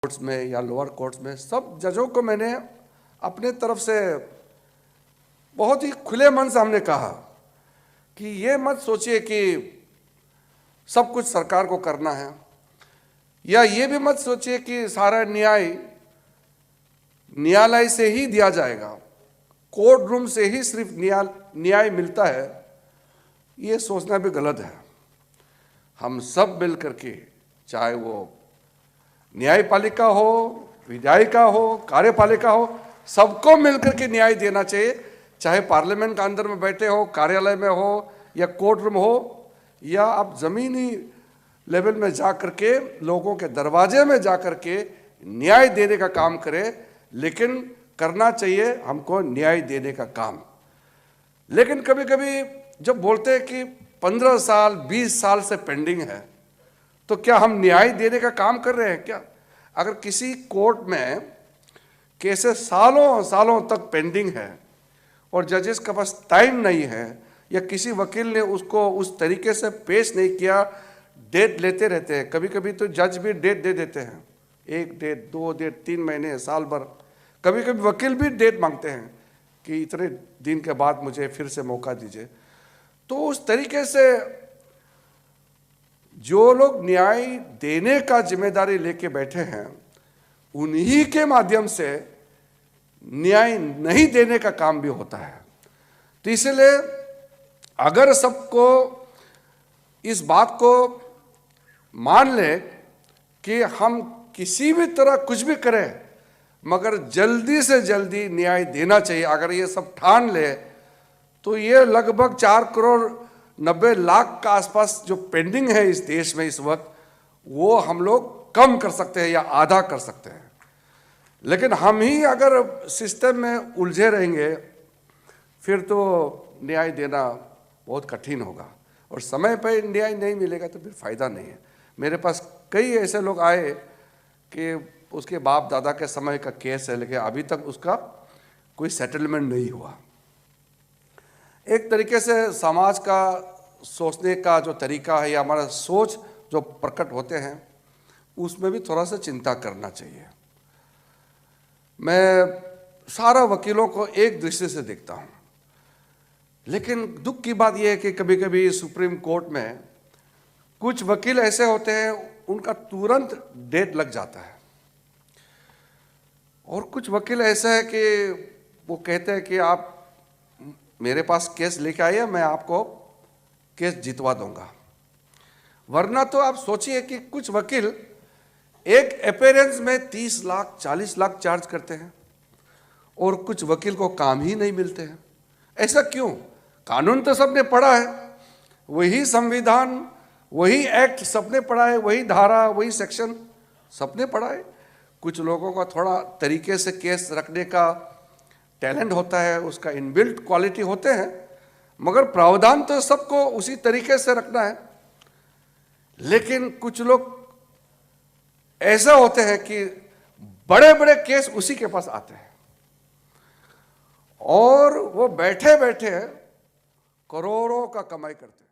Courts में या lower courts में सब जजों को मैंने अपने तरफ से बहुत ही खुले मन से हमने कहा कि ये मत सोचिए कि सब कुछ सरकार को करना है, या ये भी मत सोचिए कि सारा न्यायालय से ही दिया जाएगा, कोर्ट रूम से ही सिर्फ न्याय मिलता है। ये सोचना भी गलत है। हम सब मिल करके, चाहे वो न्यायपालिका हो, विधायिका हो, कार्यपालिका हो, सबको मिलकर के न्याय देना चाहिए। चाहे पार्लियामेंट के अंदर में बैठे हो, कार्यालय में हो, या कोर्ट रूम हो, या आप जमीनी लेवल में जा करके लोगों के दरवाजे में जा करके न्याय देने का काम करें। लेकिन करना चाहिए हमको न्याय देने का काम। लेकिन कभी कभी जब बोलते हैं कि 15 साल 20 साल से पेंडिंग है, तो क्या हम न्याय देने का काम कर रहे हैं क्या? अगर किसी कोर्ट में केसेस सालों सालों तक पेंडिंग है और जजेस के पास टाइम नहीं है, या किसी वकील ने उसको उस तरीके से पेश नहीं किया, डेट लेते रहते हैं। कभी कभी तो जज भी डेट दे देते हैं, 1 डेट, 2 डेट, 3 महीने, साल भर। कभी कभी वकील भी डेट मांगते हैं कि इतने दिन के बाद मुझे फिर से मौका दीजिए। तो उस तरीके से जो लोग न्याय देने का जिम्मेदारी लेके बैठे हैं, उन्हीं के माध्यम से न्याय नहीं देने का काम भी होता है। तो इसलिए अगर सबको इस बात को मान ले कि हम किसी भी तरह कुछ भी करें, मगर जल्दी से जल्दी न्याय देना चाहिए, अगर ये सब ठान ले, तो ये लगभग 4 करोड़ 90 लाख का आसपास जो पेंडिंग है इस देश में इस वक्त, वो हम लोग कम कर सकते हैं या आधा कर सकते हैं। लेकिन हम ही अगर सिस्टम में उलझे रहेंगे, फिर तो न्याय देना बहुत कठिन होगा, और समय पर न्याय नहीं मिलेगा तो फिर फायदा नहीं है। मेरे पास कई ऐसे लोग आए कि उसके बाप दादा के समय का केस है, लेकिन अभी तक उसका कोई सेटलमेंट नहीं हुआ। एक तरीके से समाज का सोचने का जो तरीका है, या हमारा सोच जो प्रकट होते हैं, उसमें भी थोड़ा सा चिंता करना चाहिए। मैं सारा वकीलों को एक दृष्टि से देखता हूँ, लेकिन दुख की बात यह है कि कभी कभी सुप्रीम कोर्ट में कुछ वकील ऐसे होते हैं, उनका तुरंत डेट लग जाता है, और कुछ वकील ऐसा है कि वो कहते हैं कि आप मेरे पास केस लेके आइए, मैं आपको केस जितवा दूंगा। वरना तो आप सोचिए कि कुछ वकील एक अपीयरेंस में 30 लाख 40 लाख चार्ज करते हैं, और कुछ वकील को काम ही नहीं मिलते हैं। ऐसा क्यों? कानून तो सबने पढ़ा है, वही संविधान, वही एक्ट सबने पढ़ा है, वही धारा, वही सेक्शन सबने पढ़ा है। कुछ लोगों का थोड़ा तरीके से केस रखने का टैलेंट होता है, उसका इनबिल्ट क्वालिटी होते हैं, मगर प्रावधान तो सबको उसी तरीके से रखना है। लेकिन कुछ लोग ऐसा होते हैं कि बड़े बड़े केस उसी के पास आते हैं, और वो बैठे बैठे करोड़ों का कमाई करते हैं।